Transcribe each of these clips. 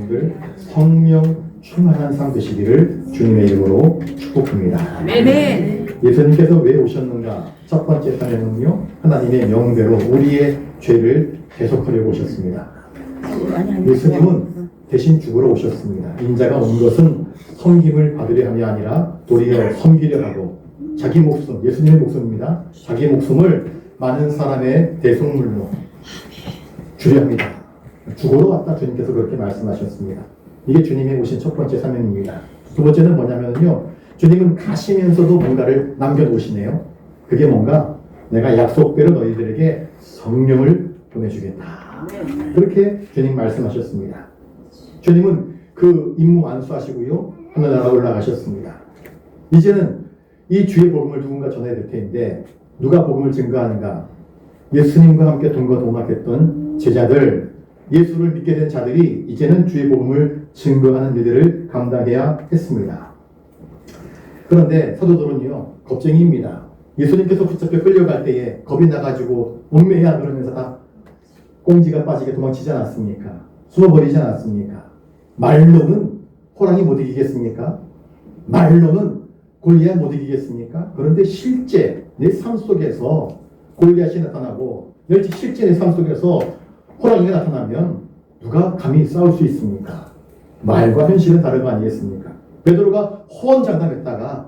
여러분들 성령 충만한 삶 되시기를 주님의 이름으로 축복합니다. 네. 예수님께서 왜 오셨는가? 첫 번째 사명은요, 하나님의 명대로 우리의 죄를 대속하려고 오셨습니다. 예수님은 대신 죽으러 오셨습니다. 인자가 온 것은 섬김을 받으려 함이 아니라 도리어 섬기려 하고, 자기 목숨, 예수님의 목숨입니다. 자기 목숨을 많은 사람의 대속물로 주려 합니다. 죽으러 왔다, 주님께서 그렇게 말씀하셨습니다. 이게 주님의 오신 첫 번째 사명입니다. 두 번째는 뭐냐면요, 주님은 가시면서도 뭔가를 남겨놓으시네요. 그게 뭔가, 내가 약속대로 너희들에게 성령을 보내주겠다. 그렇게 주님 말씀하셨습니다. 주님은 그 임무 완수하시고요, 하늘나라 올라가셨습니다. 이제는 이 주의 복음을 누군가 전해야 될 텐데, 누가 복음을 증거하는가? 예수님과 함께 동거동락했던 제자들, 예수를 믿게 된 자들이 이제는 주의 복음을 증거하는 일들을 감당해야 했습니다. 그런데 사도들은요, 겁쟁이입니다. 예수님께서 붙잡혀 끌려갈 때에 겁이 나가지고 옥매야 그러면서 다 꽁지가 빠지게 도망치지 않았습니까? 숨어버리지 않았습니까? 말로는 호랑이 못 이기겠습니까? 말로는 골리앗 못 이기겠습니까? 그런데 실제 내 삶 속에서 골리앗이 나타나고 실제 내 삶 속에서 호랑이가 나타나면 누가 감히 싸울 수 있습니까? 말과 현실은 다른 거 아니겠습니까? 베드로가 호언장담했다가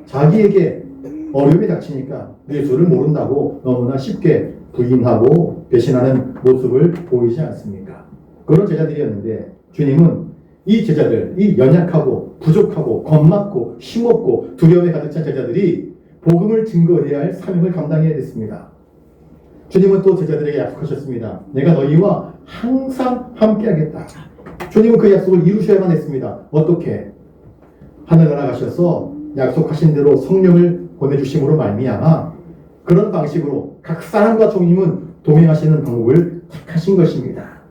자기에게 어려움이 닥치니까 예수를 모른다고 너무나 쉽게 부인하고 배신하는 모습을 보이지 않습니까? 그런 제자들이었는데 주님은 이 제자들, 이 연약하고 부족하고 겁많고 힘없고 두려움에 가득 찬 제자들이 복음을 증거해야 할 사명을 감당해야 됐습니다. 주님은 또 제자들에게 약속하셨습니다. 내가 너희와 항상 함께하겠다. 주님은 그 약속을 이루셔야만 했습니다. 어떻게? 하늘나라 가셔서 약속하신 대로 성령을 보내주심으로 말미암아 그런 방식으로 각 사람과 주님은 동행하시는 방법을 택하신 것입니다.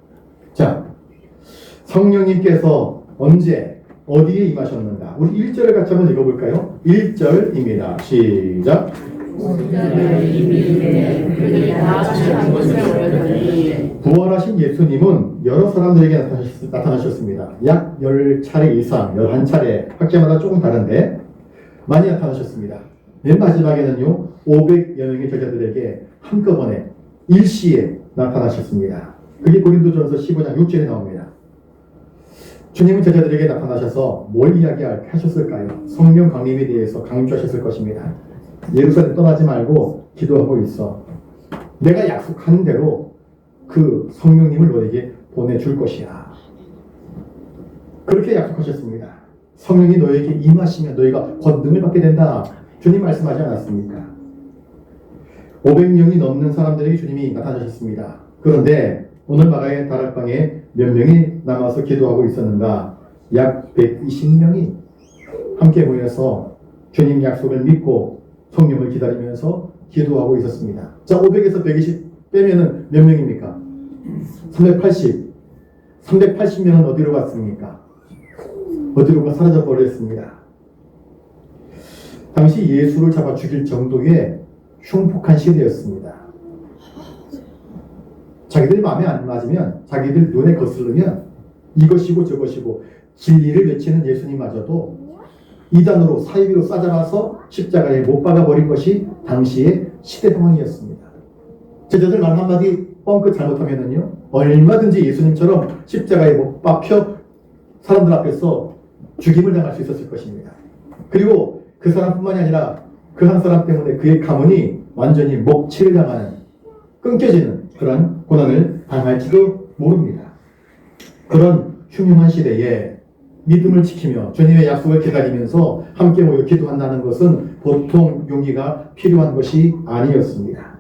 자, 성령님께서 언제 어디에 임하셨는가? 우리 1절을 같이 한번 읽어볼까요? 1절입니다. 시작. 부활하신 예수님은 여러 사람들에게 나타나셨습니다. 약 10차례 이상, 11차례, 학자마다 조금 다른데 많이 나타나셨습니다. 맨 마지막에는요, 500여 명의 제자들에게 한꺼번에 일시에 나타나셨습니다. 그게 고린도전서 15장 6절에 나옵니다. 주님은 제자들에게 나타나셔서 뭘 이야기하셨을까요? 성령 강림에 대해서 강조하셨을 것입니다. 예루살렘 떠나지 말고 기도하고 있어. 내가 약속한 대로 그 성령님을 너에게 보내줄 것이야. 그렇게 약속하셨습니다. 성령이 너에게 임하시면 너희가 권능을 받게 된다. 주님 말씀하지 않았습니까? 500명이 넘는 사람들에게 주님이 나타나셨습니다. 그런데 오늘 마가의 다락방에 몇 명이 남아서 기도하고 있었는가? 약 120명이 함께 모여서 주님 약속을 믿고 성령을 기다리면서 기도하고 있었습니다. 자, 500에서 120 빼면은 몇 명입니까? 380. 380명은 어디로 갔습니까? 어디로가 사라져 버렸습니다. 당시 예수를 잡아 죽일 정도의 흉폭한 시대였습니다. 자기들 마음에 안 맞으면, 자기들 눈에 거슬르면 이것이고 저것이고 진리를 외치는 예수님마저도 이단으로 사이비로 싸잡아서 십자가에 못 박아버린 것이 당시의 시대 상황이었습니다. 제자들 말 한마디 뻥끗 잘못하면은요, 얼마든지 예수님처럼 십자가에 못 박혀 사람들 앞에서 죽임을 당할 수 있었을 것입니다. 그리고 그 사람뿐만이 아니라 그 한 사람 때문에 그의 가문이 완전히 목치를 당하는, 끊겨지는 그런 고난을 당할지도 모릅니다. 그런 흉흉한 시대에 믿음을 지키며 주님의 약속을 기다리면서 함께 모여 기도한다는 것은 보통 용기가 필요한 것이 아니었습니다.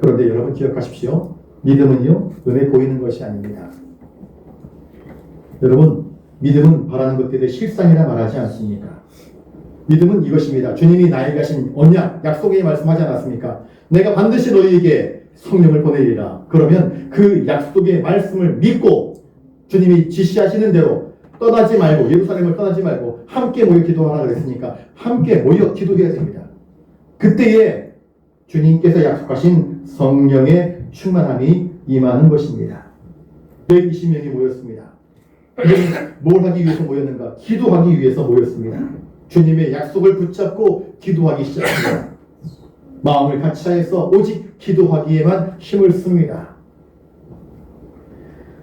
그런데 여러분 기억하십시오. 믿음은요, 눈에 보이는 것이 아닙니다. 여러분, 믿음은 바라는 것들의 실상이라 말하지 않습니까? 믿음은 이것입니다. 주님이 나에게 하신 언약, 약속에 말씀하지 않았습니까? 내가 반드시 너희에게 성령을 보내리라. 그러면 그 약속의 말씀을 믿고 주님이 지시하시는 대로 떠나지 말고, 예루살렘을 떠나지 말고 함께 모여 기도하라 그랬으니까 함께 모여 기도해야 됩니다. 그때에 주님께서 약속하신 성령의 충만함이 임하는 것입니다. 120명이 모였습니다. 그들은 뭘 하기 위해서 모였는가? 기도하기 위해서 모였습니다. 주님의 약속을 붙잡고 기도하기 시작합니다. 마음을 같이 하여서 오직 기도하기에만 힘을 씁니다.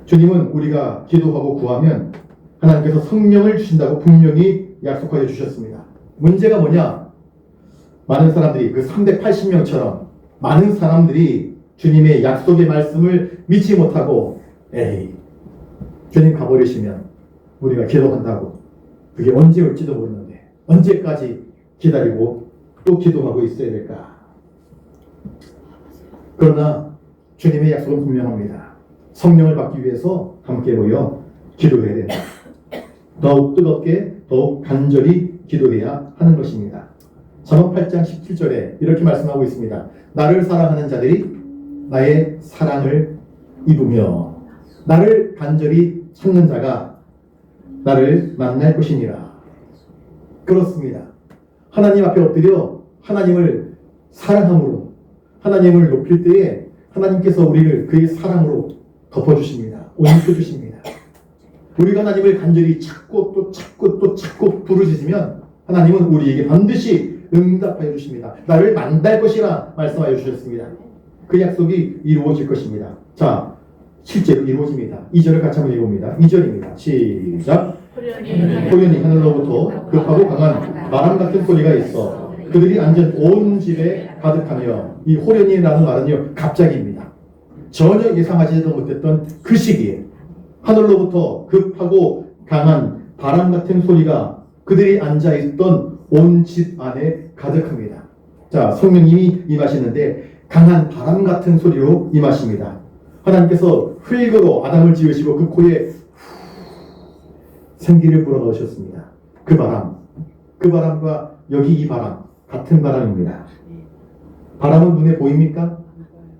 주님은 우리가 기도하고 구하면 하나님께서 성령을 주신다고 분명히 약속하여 주셨습니다. 문제가 뭐냐? 많은 사람들이 그 380명처럼 많은 사람들이 주님의 약속의 말씀을 믿지 못하고 에이 주님 가버리시면 우리가 기도한다고 그게 언제 올지도 모르는데 언제까지 기다리고 또 기도하고 있어야 될까? 그러나 주님의 약속은 분명합니다. 성령을 받기 위해서 함께 모여 기도해야 된다. 더욱 뜨겁게 더욱 간절히 기도해야 하는 것입니다. 잠언 8장 17절에 이렇게 말씀하고 있습니다. 나를 사랑하는 자들이 나의 사랑을 입으며 나를 간절히 찾는 자가 나를 만날 것이니라. 그렇습니다. 하나님 앞에 엎드려 하나님을 사랑함으로 하나님을 높일 때에 하나님께서 우리를 그의 사랑으로 덮어주십니다. 옮겨주십니다. 우리가 하나님을 간절히 찾고 또 찾고 또 찾고 부르짖으면 하나님은 우리에게 반드시 응답하여 주십니다. 나를 만날 것이라 말씀하여 주셨습니다. 그 약속이 이루어질 것입니다. 자, 실제로 이루어집니다. 2절을 같이 한번 읽어봅니다. 2절입니다. 시작. 호련히 하늘로부터 급하고 강한 바람 같은 소리가 있어 그들이 앉은 온 집에 가득하며 이 호련히라는 말은요 갑자기입니다. 전혀 예상하지도 못했던 그 시기에 하늘로부터 급하고 강한 바람 같은 소리가 그들이 앉아있던 온 집 안에 가득합니다. 자, 성령님이 임하시는데 강한 바람 같은 소리로 임하십니다. 하나님께서 흙으로 아담을 지으시고 그 코에 생기를 불어넣으셨습니다. 그 바람과 여기 이 바람 같은 바람입니다. 바람은 눈에 보입니까?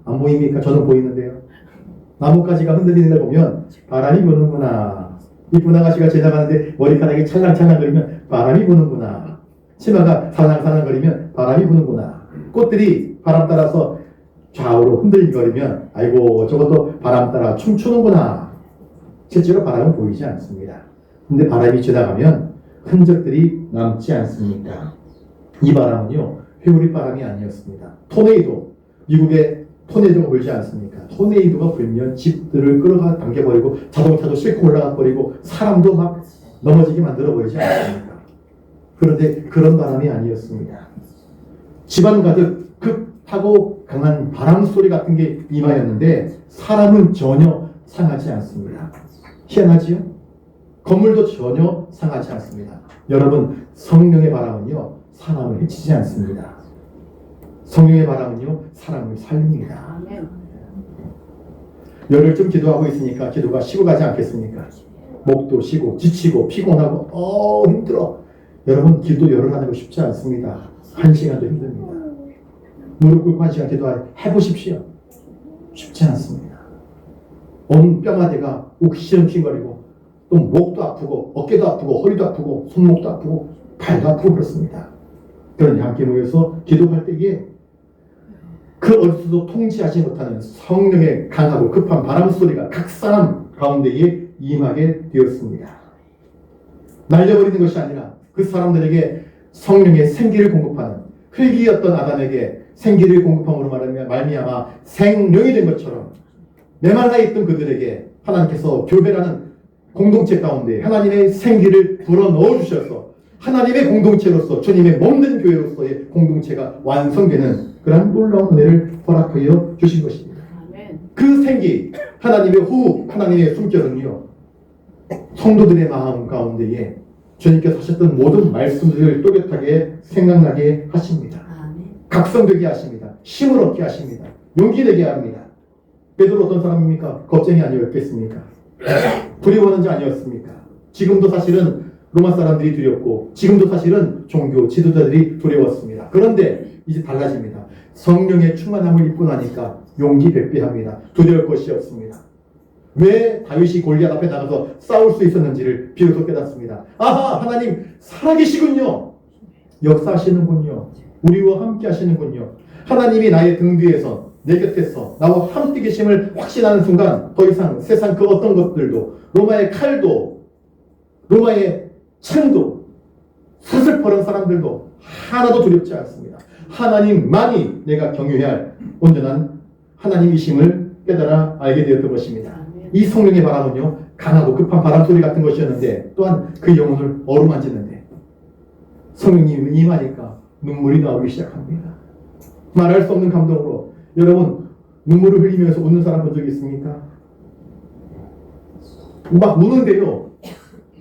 안 보입니까? 저는 보이는데요. 나뭇가지가 흔들리는 걸 보면 바람이 부는구나. 이쁜 아가씨가 지나가는데 머리카락이 찰랑찰랑거리면 바람이 부는구나. 치마가 살랑살랑거리면 바람이 부는구나. 꽃들이 바람 따라서 좌우로 흔들거리면 아이고 저것도 바람 따라 춤추는구나. 실제로 바람은 보이지 않습니다. 근데 바람이 지나가면 흔적들이 남지 않습니까? 이 바람은요 회오리 바람이 아니었습니다. 토네이도, 미국에 토네이도가 불지 않습니까? 토네이도가 불면 집들을 끌어가 당겨버리고 자동차도 싣고 올라가 버리고 사람도 막 넘어지게 만들어 버리지 않습니까? 그런데 그런 바람이 아니었습니다. 집안 가득 급하고 강한 바람 소리 같은 게 임하였는데 사람은 전혀 상하지 않습니다. 희한하지요? 건물도 전혀 상하지 않습니다. 여러분, 성령의 바람은요 사람을 해치지 않습니다. 성령의 바람은요 사람을 살립니다. 열흘쯤 기도하고 있으니까 기도가 쉬고 가지 않겠습니까? 목도 쉬고 지치고 피곤하고 힘들어. 여러분, 기도 열흘 하는 거 쉽지 않습니다. 1시간도 힘듭니다. 무릎 꿇고 1시간 기도해보십시오. 쉽지 않습니다. 온 뼈마디가 욱신욱신거리고 또 목도 아프고 어깨도 아프고 허리도 아프고 손목도 아프고 발도 아프고 그렇습니다. 그러니 함께 모여서 기도할 때에 그 어디서도 통치하지 못하는 성령의 강하고 급한 바람 소리가 각 사람 가운데에 임하게 되었습니다. 날려버리는 것이 아니라 그 사람들에게 성령의 생기를 공급하는, 흙이었던 아담에게 생기를 공급함으로 말미암아 생명이 된 것처럼 메말라 있던 그들에게 하나님께서 교회라는 공동체 가운데 하나님의 생기를 불어넣어 주셔서 하나님의 공동체로서 주님의 몸된 교회로서의 공동체가 완성되는 그런 놀라운 은혜를 허락하여 주신 것입니다. 그 생기, 하나님의 호흡, 하나님의 숨결은요 성도들의 마음 가운데에 주님께서 하셨던 모든 말씀들을 또렷하게 생각나게 하십니다. 각성되게 하십니다. 힘을 얻게 하십니다. 용기 내게 합니다. 베드로 어떤 사람입니까? 겁쟁이 아니었겠습니까? 두려워하는 자 아니었습니까? 지금도 사실은 로마 사람들이 두렵고 지금도 사실은 종교 지도자들이 두려웠습니다. 그런데 이제 달라집니다. 성령의 충만함을 입고 나니까 용기 백배합니다. 두려울 것이 없습니다. 왜 다윗이 골리앗 앞에 나가서 싸울 수 있었는지를 비로소 깨닫습니다. 아하, 하나님 살아계시군요. 역사하시는군요. 우리와 함께 하시는군요. 하나님이 나의 등 뒤에서 내 곁에서 나와 함께 계심을 확신하는 순간 더 이상 세상 그 어떤 것들도, 로마의 칼도 로마의 창도, 사슬퍼런 사람들도 하나도 두렵지 않습니다. 하나님만이 내가 경유해야 할 온전한 하나님이심을 깨달아 알게 되었던 것입니다. 이 성령의 바람은요, 강하고 급한 바람 소리 같은 것이었는데 또한 그 영혼을 어루만지는데 성령님이 임하니까 눈물이 나오기 시작합니다. 말할 수 없는 감동으로. 여러분, 눈물을 흘리면서 웃는 사람 본 적 있습니까? 막 우는데요.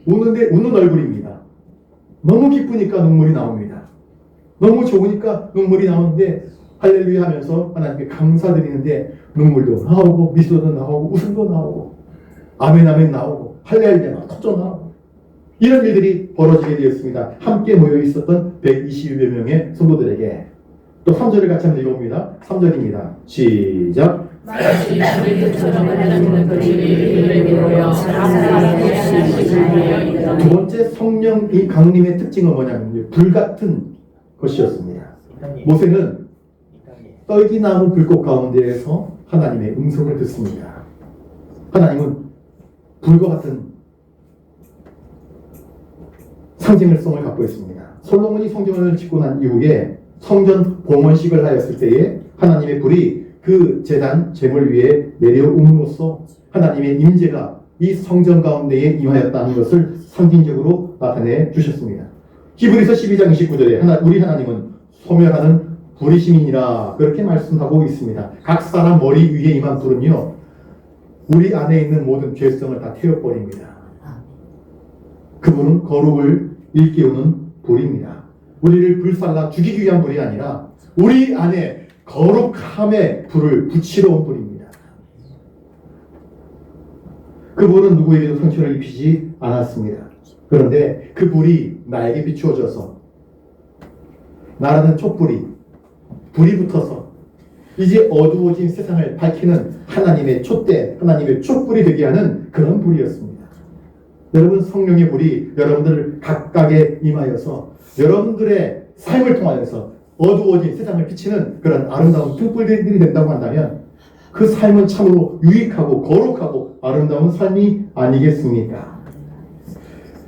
우는데 웃는 얼굴입니다. 너무 기쁘니까 눈물이 나옵니다. 너무 좋으니까 눈물이 나오는데 할렐루야 하면서 하나님께 감사드리는데 눈물도 나오고 미소도 나오고 웃음도 나오고 아멘 아멘 나오고 할렐루야 터져 나오고 이런 일들이 벌어지게 되었습니다. 함께 모여 있었던 120여 명의 성도들에게. 또 3절을 같이 한번 읽어봅니다. 3절입니다. 시작. 두 번째 성령이 강림의 특징은 뭐냐면 불같은 것이었습니다. 모세는 떨기나무 불꽃 가운데에서 하나님의 음성을 듣습니다. 하나님은 불과 같은 상징성을 갖고 있습니다. 솔로몬이 성전을 짓고 난 이후에 성전 봉헌식을 하였을 때에 하나님의 불이 그 제단 제물 위에 내려옴으로써 하나님의 임재가 이 성전 가운데에 임하였다는 것을 상징적으로 나타내 주셨습니다. 히브리서 12장 29절에 우리 하나님은 소멸하는 불이심이니라 그렇게 말씀하고 있습니다. 각 사람 머리 위에 임한 불은요, 우리 안에 있는 모든 죄성을 다 태워버립니다. 그분은 거룩을 일깨우는 불입니다. 우리를 불살라 죽이기 위한 불이 아니라 우리 안에 거룩함의 불을 붙이러 온 불입니다. 그 불은 누구에게도 상처를 입히지 않았습니다. 그런데 그 불이 나에게 비추어져서 나라는 촛불이 불이 붙어서 이제 어두워진 세상을 밝히는 하나님의 촛대, 하나님의 촛불이 되게 하는 그런 불이었습니다. 여러분, 성령의 불이 여러분들 각각에 임하여서 여러분들의 삶을 통하여서 어두워진 세상을 비치는 그런 아름다운 등불들이 된다고 한다면 그 삶은 참으로 유익하고 거룩하고 아름다운 삶이 아니겠습니까?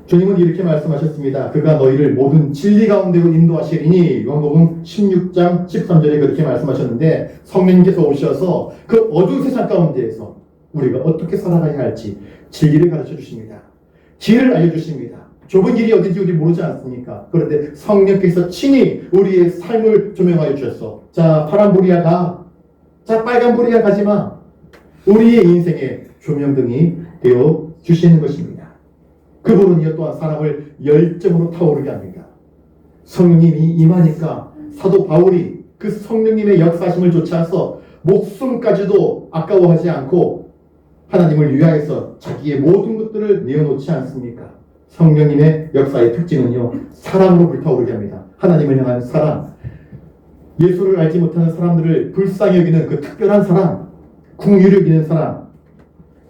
주님은 이렇게 말씀하셨습니다. 그가 너희를 모든 진리 가운데로 인도하시리니 요한복음 16장 13절에 그렇게 말씀하셨는데 성령님께서 오셔서 그 어두운 세상 가운데에서 우리가 어떻게 살아가야 할지 진리를 가르쳐 주십니다. 길을 알려주십니다. 좁은 길이 어딘지 우리 모르지 않습니까? 그런데 성령께서 친히 우리의 삶을 조명하여 주셨어. 자, 파란불이야 가. 자, 빨간불이야 가지마. 우리의 인생의 조명등이 되어 주시는 것입니다. 그분은요 또한 사람을 열정으로 타오르게 합니다. 성령님이 임하니까 사도 바울이 그 성령님의 역사심을 좇아서 목숨까지도 아까워하지 않고 하나님을 위하여서 자기의 모든 것들을 내어놓지 않습니까? 성령님의 역사의 특징은요, 사랑으로 불타오르게 합니다. 하나님을 향한 사랑, 예수를 알지 못하는 사람들을 불쌍히 여기는 그 특별한 사랑, 긍휼히 여기는 사랑,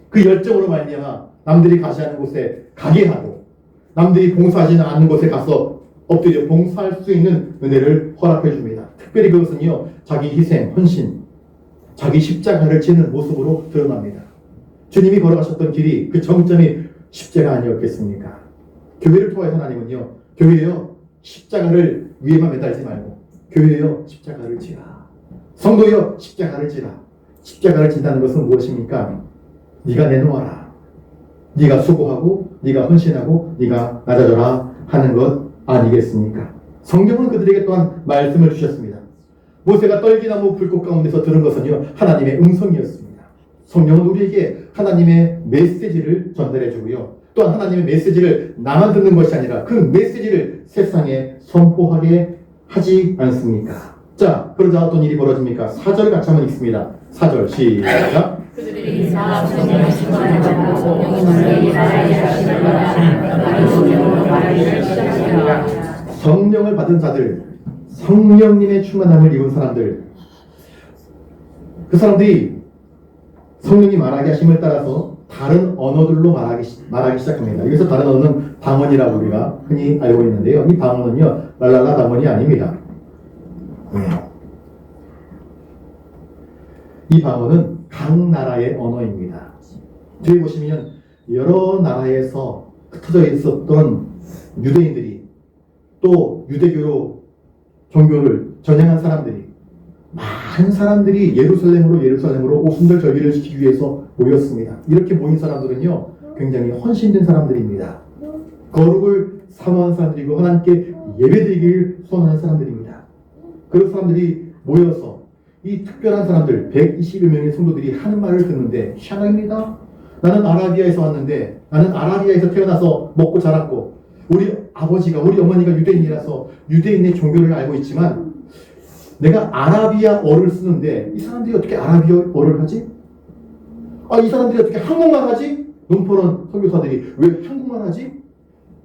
그 열정으로 말미암아 남들이 가지 않는 곳에 가게 하고 남들이 봉사하지 않는 곳에 가서 엎드려 봉사할 수 있는 은혜를 허락해 줍니다. 특별히 그것은요, 자기 희생, 헌신, 자기 십자가를 지는 모습으로 드러납니다. 주님이 걸어가셨던 길이 그 정점이 십자가 아니었겠습니까? 교회를 통해서 하나님은요, 교회여 십자가를 위에만 매달지 말고 교회여 십자가를 지라. 성도여 십자가를 지라. 십자가를 진다는 것은 무엇입니까? 네가 내놓아라. 네가 수고하고 네가 헌신하고 네가 낮아져라 하는 것 아니겠습니까? 성경은 그들에게 또한 말씀을 주셨습니다. 모세가 떨기나무 불꽃 가운데서 들은 것은요, 하나님의 음성이었습니다. 성령은 우리에게 하나님의 메시지를 전달해 주고요, 또한 하나님의 메시지를 나만 듣는 것이 아니라 그 메시지를 세상에 선포하게 하지 않습니까? 자, 그러자 어떤 일이 벌어집니까? 4절 같이 한번 읽습니다. 4절 시작. 그들이 성령을 성령을 받은 자들, 성령님의 충만함을 입은 사람들, 그 사람들이 성령이 말하게 하심을 따라서 다른 언어들로 말하기 시작합니다. 여기서 다른 언어는 방언이라고 우리가 흔히 알고 있는데요. 이 방언은요, 랄랄라 방언이 아닙니다. 이 방언은 각 나라의 언어입니다. 뒤에 보시면 여러 나라에서 흩어져 있었던 유대인들이 또 유대교로 종교를 전향한 사람들이 많은 사람들이 예루살렘으로 오순절 절기를 지키기 위해서 모였습니다. 이렇게 모인 사람들은요 굉장히 헌신된 사람들입니다. 거룩을 사모하는 사람들이고 하나님께 예배드리기를 소원하는 사람들입니다. 그런 사람들이 모여서 이 특별한 사람들 120여 명의 성도들이 하는 말을 듣는데 희한합니다. 나는 아라비아에서 왔는데 나는 아라비아에서 태어나서 먹고 자랐고 우리 아버지가 우리 어머니가 유대인이라서 유대인의 종교를 알고 있지만 내가 아라비아어를 쓰는데 이 사람들이 어떻게 아라비아어를 하지? 이 사람들이 어떻게 한국말 하지? 논포런 선교사들이 왜 한국말 하지?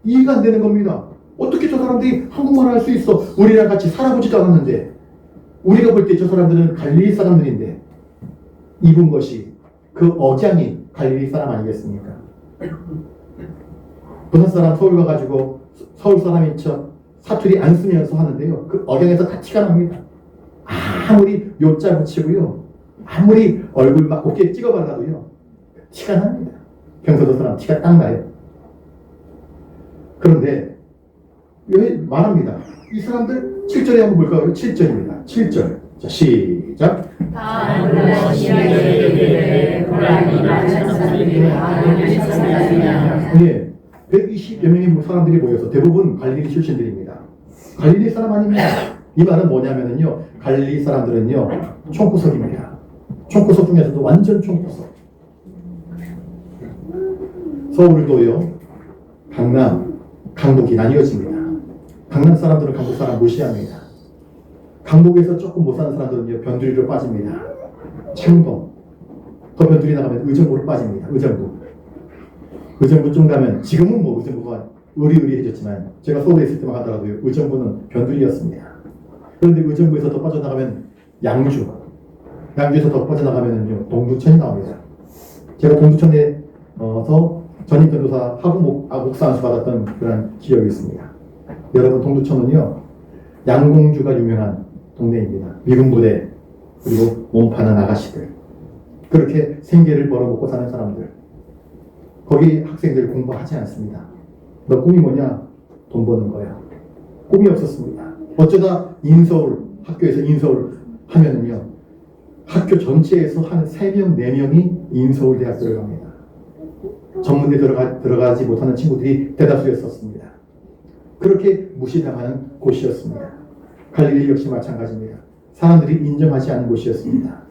이해가 안 되는 겁니다. 어떻게 저 사람들이 한국말 할 수 있어? 우리랑 같이 살아보지도 않았는데 우리가 볼 때 저 사람들은 갈릴리 사람들인데 입은 것이 그 억양이 갈릴리 사람 아니겠습니까? 부산 사람 서울 가가지고 서울 사람인 척 사투리 안 쓰면서 하는데요. 그 억양에서 다 티가 납니다. 아무리 요자 붙이고요. 아무리 얼굴 막 어깨에 찍어 발라도요. 티가 납니다. 경서도 사람 티가 딱 나요. 그런데 왜 말합니다. 이 사람들 7절에 한번 볼까요? 7절입니다. 7절. 자, 시작. 네, 120여 명의 사람들이 모여서 대부분 갈릴리 출신들입니다. 갈릴리 사람 아닙니다. 이 말은 뭐냐면요. 갈릴리 사람들은요. 총구석입니다. 총구석 중에서도 완전 총구석. 서울도요. 강남, 강북이 나뉘어집니다. 강남 사람들은 강북 사람 무시합니다. 강북에서 조금 못 사는 사람들은요. 변두리로 빠집니다. 창동, 더 변두리 나가면 의정부로 빠집니다. 의정부 좀 가면 지금은 뭐 의정부가 의리의리해졌지만 제가 서울에 있을 때만 하더라도요. 의정부는 변두리였습니다. 그런데 의정부에서 더 빠져나가면 양주에서 더 빠져나가면은요. 동두천이 나옵니다. 제가 동두천에서 전임 전도사 목사 안수 받았던 그런 기억이 있습니다. 여러분 동두천은요. 양공주가 유명한 동네입니다. 미군 부대 그리고 몸 파는 아가씨들 그렇게 생계를 벌어먹고 사는 사람들 거기 학생들 공부하지 않습니다. 너 꿈이 뭐냐? 돈 버는 거야. 꿈이 없었습니다. 어쩌다 학교에서 인서울 하면은요. 학교 전체에서 한 3명, 4명이 인서울대학 들어갑니다. 전문대 들어가지 못하는 친구들이 대다수였었습니다. 그렇게 무시당하는 곳이었습니다. 갈릴리 역시 마찬가지입니다. 사람들이 인정하지 않는 곳이었습니다.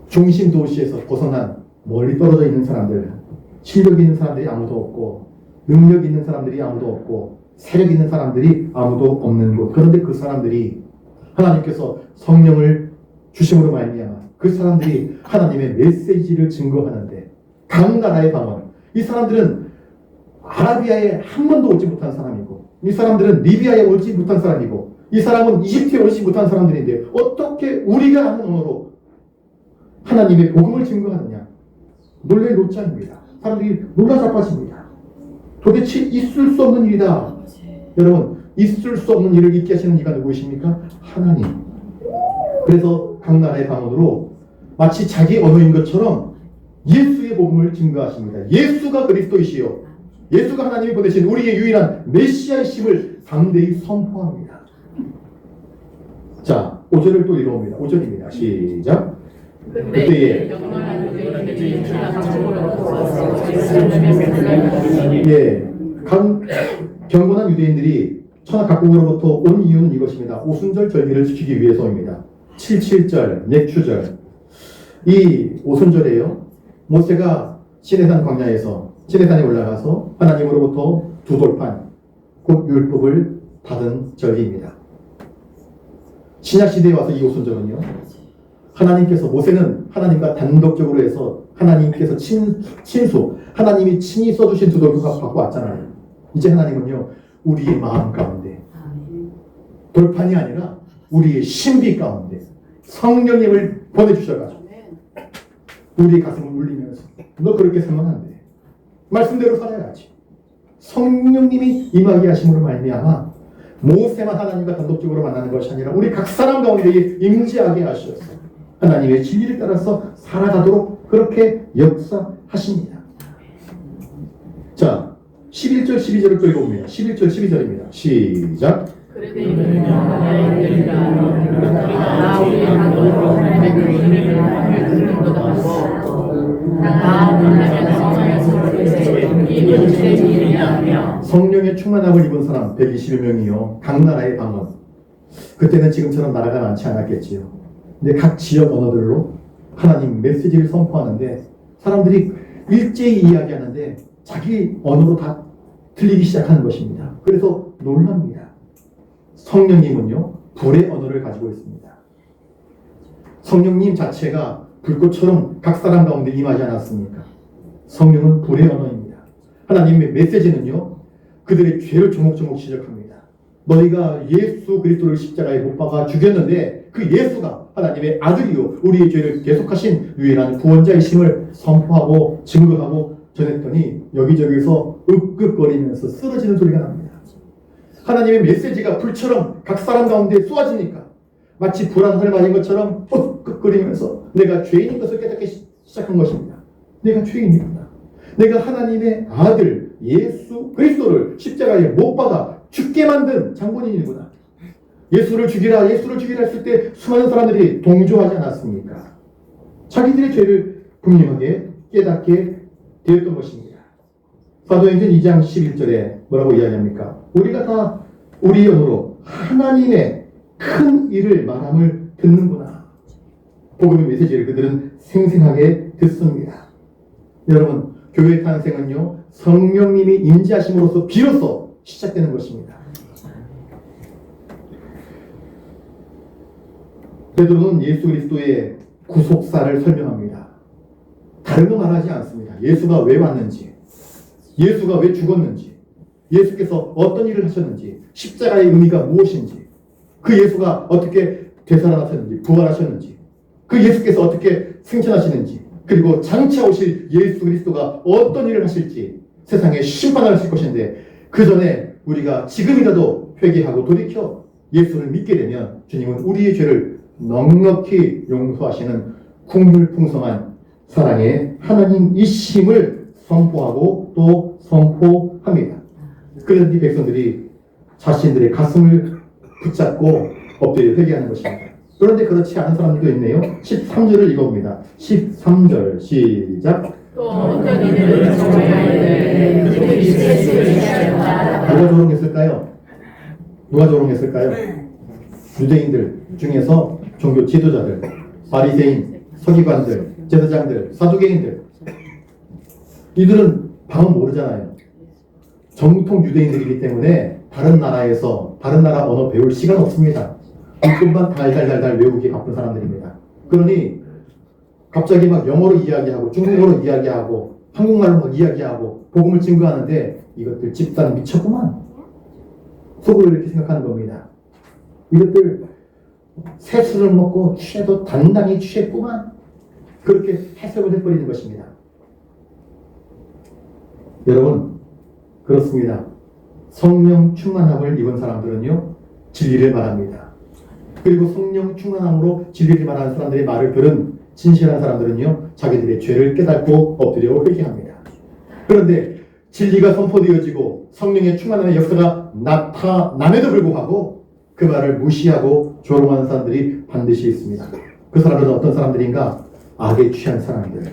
중심 도시에서 벗어난 멀리 떨어져 있는 사람들, 실력 있는 사람들이 아무도 없고 능력 있는 사람들이 아무도 없고 세력 있는 사람들이 아무도 없는 곳. 그런데 그 사람들이 하나님께서 성령을 주심으로 말미암아 그 사람들이 하나님의 메시지를 증거하는데 각 나라의 방언. 이 사람들은 아라비아에 한 번도 오지 못한 사람이고 이 사람들은 리비아에 오지 못한 사람이고 이 사람은 이집트에 오지 못한 사람들인데 어떻게 우리가 아는 언어로 하나님의 복음을 증거하느냐. 놀랄 노자입니다. 사람들이 놀라 자빠집니다. 도대체 있을 수 없는 일이다. 여러분 있을 수 없는 일을 있게 하시는 이가 누구이십니까? 하나님. 그래서 각 나라의 방언으로 마치 자기 언어인 것처럼 예수의 복음을 증거하십니다. 예수가 그리스도이시요 예수가 하나님이 보내신 우리의 유일한 메시아이심을 담대히 선포합니다. 자, 5절을 또 읽어봅니다. 5절입니다. 시작. 그때에 경건한 유대인들이 천하 각국으로부터 온 이유는 이것입니다. 오순절 절기를 지키기 위해서입니다. 77절, 맥추절. 이 오순절에요. 모세가 시내산 광야에서 시내산에 올라가서 하나님으로부터 두 돌판, 곧 율법을 받은 절기입니다. 신약시대에 와서 이 오순절은요. 하나님께서 모세는 하나님과 단독적으로 해서 하나님께서 친수, 하나님이 친히 써주신 두 돌판 받고 왔잖아요. 이제 하나님은요. 우리의 마음 가운데 돌판이 아니라 우리의 신비 가운데 성령님을 보내주셔가지고 우리의 가슴을 울리면서 너 그렇게 살면 안 돼. 말씀대로 살아야지. 성령님이 임하게 하심으로 말미암아 모세만 하나님과 단독적으로 만나는 것이 아니라 우리 각 사람 가운데 임재하게 하셨어. 하나님의 진리를 따라서 살아가도록 그렇게 역사하십니다. 자, 11절 12절을 또 읽어봅니다. 11절 12절입니다. 시작. 성령의 충만함을 입은 사람 120명이요. 각 나라의 방언. 그때는 지금처럼 나라가 많지 않았겠지요. 근데 각 지역 언어들로 하나님 메시지를 선포하는데 사람들이 일제히 이야기하는데 자기 언어로 다 들리기 시작하는 것입니다. 그래서 놀랍니다. 성령님은요, 불의 언어를 가지고 있습니다. 성령님 자체가 불꽃처럼 각 사람 가운데 임하지 않았습니까? 성령은 불의 언어입니다. 하나님의 메시지는요, 그들의 죄를 조목조목 지적합니다. 너희가 예수 그리스도를 십자가에 못 박아 죽였는데 그 예수가 하나님의 아들이요 우리의 죄를 계속하신 유일한 구원자이심을 선포하고 증거하고 전했더니 여기저기서 으끄거리면서 쓰러지는 소리가 납니다. 하나님의 메시지가 불처럼 각 사람 가운데 쏘아지니까 마치 불한 하늘 맞은 것처럼 으끄거리면서 내가 죄인인 것을 깨닫기 시작한 것입니다. 내가 죄인이구나. 내가 하나님의 아들 예수 그리스도를 십자가에 못 박아 죽게 만든 장본인이구나. 예수를 죽이라 했을 때 수많은 사람들이 동조하지 않았습니까? 자기들의 죄를 분명하게 깨닫게 되었던 것입니다. 사도행전 2장 11절에 뭐라고 이야기합니까? 우리가 다 우리 언어로 하나님의 큰 일을 말함을 듣는구나. 복음의 메시지를 그들은 생생하게 듣습니다. 여러분, 교회 탄생은요, 성령님이 임재하심으로써 비로소 시작되는 것입니다. 베드로는 예수 그리스도의 구속사를 설명합니다. 다른 거 말하지 않습니다. 예수가 왜 왔는지, 예수가 왜 죽었는지, 예수께서 어떤 일을 하셨는지, 십자가의 의미가 무엇인지, 그 예수가 어떻게 되살아나셨는지, 부활하셨는지, 그 예수께서 어떻게 생천하시는지, 그리고 장차 오실 예수 그리스도가 어떤 일을 하실지 세상에 심판을 하실 것인데 그 전에 우리가 지금이라도 회개하고 돌이켜 예수를 믿게 되면 주님은 우리의 죄를 넉넉히 용서하시는 풍물풍성한 사랑의 하나님이심을 선포하고 또 선포합니다. 그래서 이 백성들이 자신들의 가슴을 붙잡고 엎드려 회개하는 것입니다. 그런데 그렇지 않은 사람들도 있네요. 13절을 읽어봅니다. 13절 시작. 누가 조롱했을까요? 누가 조롱했을까요? 유대인들 중에서 종교 지도자들, 바리새인, 서기관들, 제사장들, 사두개인들. 이들은 방언 모르잖아요. 정통 유대인들이기 때문에 다른 나라에서 다른 나라 언어 배울 시간 없습니다. 이것만 달달달달 외우기 바쁜 사람들입니다. 그러니 갑자기 막 영어로 이야기하고 중국어로 이야기하고 한국말로 막 이야기하고 복음을 증거하는데 이것들 집단 미쳤구만. 속으로 이렇게 생각하는 겁니다. 이것들 새술을 먹고 취해도 단단히 취했구만. 그렇게 해석을 해버리는 것입니다. 여러분, 그렇습니다. 성령 충만함을 입은 사람들은요, 진리를 말합니다. 그리고 성령 충만함으로 진리를 말하는 사람들의 말을 들은 진실한 사람들은요, 자기들의 죄를 깨닫고 엎드려 회개합니다. 그런데 진리가 선포되어지고 성령의 충만함의 역사가 나타남에도 불구하고 그 말을 무시하고 조롱하는 사람들이 반드시 있습니다. 그 사람들은 어떤 사람들인가? 악에 취한 사람들,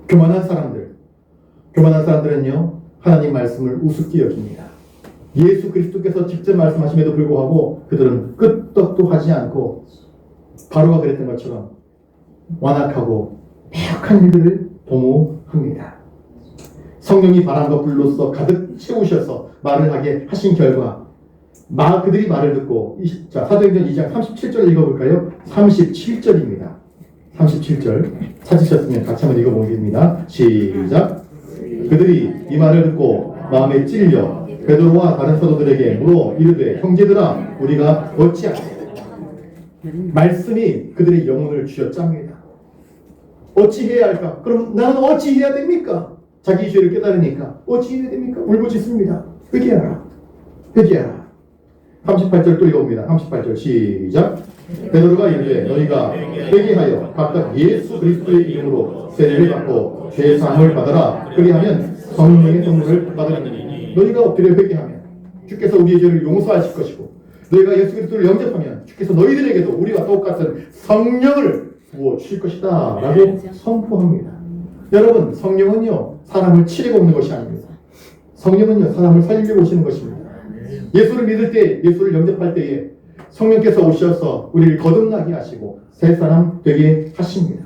교만한 사람들. 교만한 사람들은요, 하나님 말씀을 우습게 여깁니다. 예수 그리스도께서 직접 말씀하심에도 불구하고 그들은 끄떡도 하지 않고 바로가 그랬던 것처럼 완악하고 패역한 일들을 도모합니다. 성령이 바람과 불로써 가득 채우셔서 말을 하게 하신 결과 그들이 말을 듣고 사도행전 2장 37절 읽어볼까요? 37절입니다. 37절 찾으셨으면 같이 한번 읽어보겠습니다. 시작. 그들이 이 말을 듣고 마음에 찔려 베드로와 다른 사도들에게 물어 이르되 형제들아 우리가 어찌하리까. 말씀이 그들의 영혼을 쥐어짭니다. 어찌해야 할까? 그럼 나는 어찌해야 됩니까? 자기 죄를 깨달으니까 어찌해야 됩니까? 울부짖습니다. 회개하라. 회개하라. 38절 또 읽어봅니다. 38절 시작. 베드로가 이르되 너희가 회개하여 각각 예수 그리스도의 이름으로 세례를 받고 죄 사함을 받아라. 그리하면 성령의 선물을 받으리니 너희가 엎드려 회개하면 주께서 우리의 죄를 용서하실 것이고 너희가 예수 그리스도를 영접하면 주께서 너희들에게도 우리와 똑같은 성령을 부어 주실 것이다 라고 선포합니다. 여러분, 성령은요 사람을 치려고 오는 것이 아닙니다. 성령은요 사람을 살리려고 오시는 것입니다. 예수를 믿을 때, 예수를 영접할 때에 성령께서 오셔서 우리를 거듭나게 하시고 새 사람 되게 하십니다.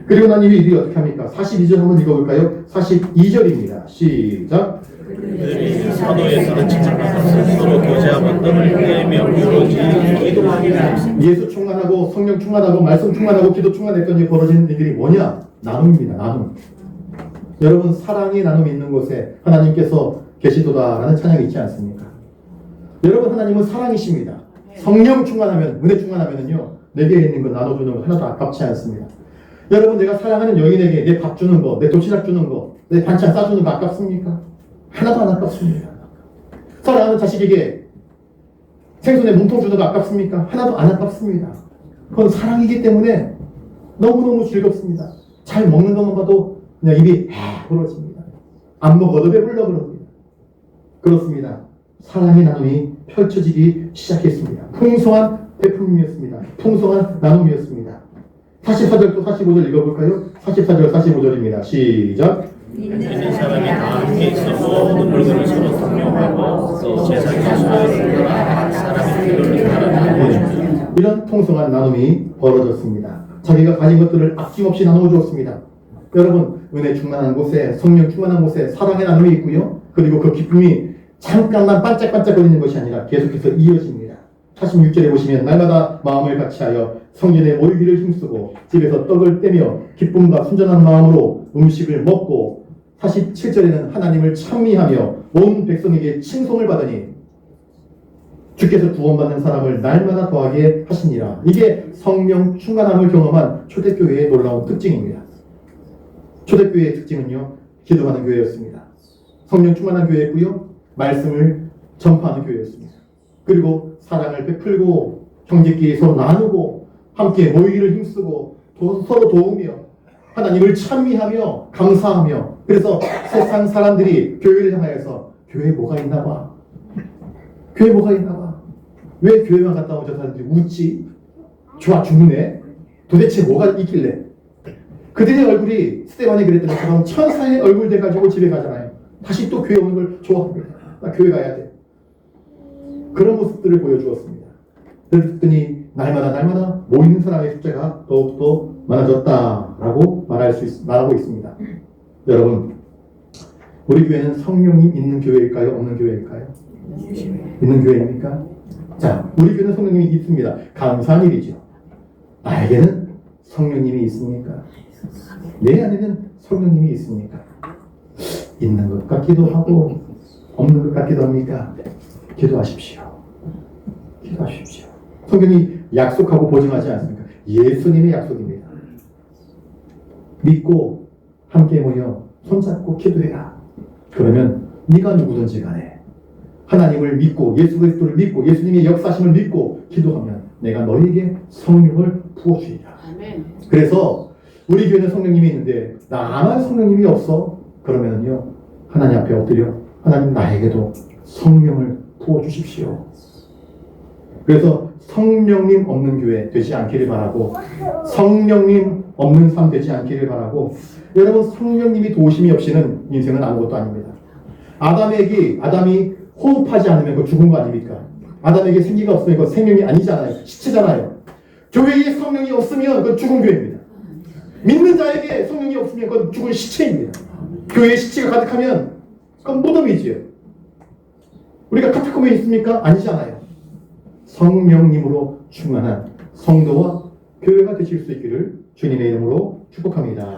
그리고 난 이들이 어떻게 합니까? 42절 한번 읽어볼까요? 42절입니다. 시작. 그들이 서로에서 칭찬하면서 서로 교제하고 떡을 떼며 부러지 기도하기를. 예수 충만하고 성령 충만하고 말씀 충만하고 기도 충만했던 일 벌어지는 일들이 뭐냐? 나눔입니다. 나눔. 여러분, 사랑의 나눔이 있는 곳에 하나님께서 계시도다라는 찬양이 있지 않습니까? 여러분, 하나님은 사랑이십니다. 성령 충만하면, 은혜 충만하면은요 내게 있는 거 나눠주는 거 하나도 아깝지 않습니다. 여러분, 내가 사랑하는 여인에게 내 밥 주는 거, 내 도시락 주는 거, 내 반찬 싸주는 거 아깝습니까? 하나도 안 아깝습니다. 사랑하는 자식에게 생선에 몸통 주는 거 아깝습니까? 하나도 안 아깝습니다. 그건 사랑이기 때문에 너무너무 즐겁습니다. 잘 먹는 것만 봐도 그냥 입이 벌어집니다. 안 먹어도 배불러 그럽니다. 그렇습니다. 사랑의 나눔이 펼쳐지기 시작했습니다. 풍성한 베품이었습니다. 풍성한 나눔이었습니다. 44절도 45절 읽어볼까요? 44절 45절입니다. 시작. 있는 사람이 다 함께 있어 모든 물건을 서로 공유하고 또 제사장의 수요를 따라 사람의 필요를 따라 이런 풍성한 나눔이 벌어졌습니다. 자기가 가진 것들을 아낌없이 나누어 주었습니다. 여러분, 은혜 충만한 곳에, 성령 충만한 곳에 사랑의 나눔이 있고요. 그리고 그 기쁨이 잠깐만 반짝반짝거리는 것이 아니라 계속해서 이어집니다. 46절에 보시면 날마다 마음을 같이하여 성전에 모이기를 힘쓰고 집에서 떡을 떼며 기쁨과 순전한 마음으로 음식을 먹고 47절에는 하나님을 찬미하며 온 백성에게 칭송을 받으니 주께서 구원받는 사람을 날마다 더하게 하시니라. 이게 성령 충만함을 경험한 초대교회의 놀라운 특징입니다. 초대교회의 특징은요, 기도하는 교회였습니다. 성령 충만한 교회였고요, 말씀을 전파하는 교회였습니다. 그리고 사랑을 베풀고 형제끼리 서로 나누고 함께 모이기를 힘쓰고 서로 도우며 하나님을 찬미하며 감사하며, 그래서 세상 사람들이 교회를 향하여서 교회에 뭐가 있나 봐, 교회 뭐가 있나 봐, 왜 교회만 갔다 오면 저 사람들이 웃지, 좋아 죽네, 도대체 뭐가 있길래. 그들의 얼굴이 스데반이 그랬던 것처럼 천사의 얼굴 돼가지고 집에 가잖아요. 다시 또 교회 오는 걸 좋아합니다. 나 교회 가야 돼. 그런 모습들을 보여주었습니다. 그랬더니 날마다 모이는 사람의 숫자가 더욱더 많아졌다라고 말하고 있습니다. 여러분, 우리 교회는 성령이 있는 교회일까요? 없는 교회일까요? 있는 교회입니까? 자, 우리 교회는 성령님이 있습니다. 감사한 일이죠. 나에게는 성령님이 있습니까? 내 안에는 성령님이 있습니까? 있는 것 같기도 하고 없는 것 같기도 합니까? 기도하십시오. 기도하십시오. 성경이 약속하고 보증하지 않습니까? 예수님의 약속입니다. 믿고 함께 모여 손잡고 기도해라. 그러면 네가 누구든지 간에 하나님을 믿고 예수 그리스도를 믿고 예수님의 역사심을 믿고 기도하면 내가 너희에게 성령을 부어주리라. 그래서 우리 교회는 성령님이 있는데 나만 성령님이 없어? 그러면요, 하나님 앞에 엎드려 하나님 나에게도 성령을 부어주십시오. 그래서 성령님 없는 교회 되지 않기를 바라고, 성령님 없는 삶 되지 않기를 바라고, 여러분, 성령님이 도우심이 없이는 인생은 아무것도 아닙니다. 아담이 호흡하지 않으면 그거 죽은 거 아닙니까? 아담에게 생기가 없으면 그거 생명이 아니잖아요. 시체잖아요. 교회에 성령이 없으면 그건 죽은 교회입니다. 믿는 자에게 성령이 없으면 그건 죽은 시체입니다. 교회에 시체가 가득하면 그건 무덤이지요. 우리가 카타콤에 있습니까? 아니잖아요. 성령님으로 충만한 성도와 교회가 되실 수 있기를 주님의 이름으로 축복합니다.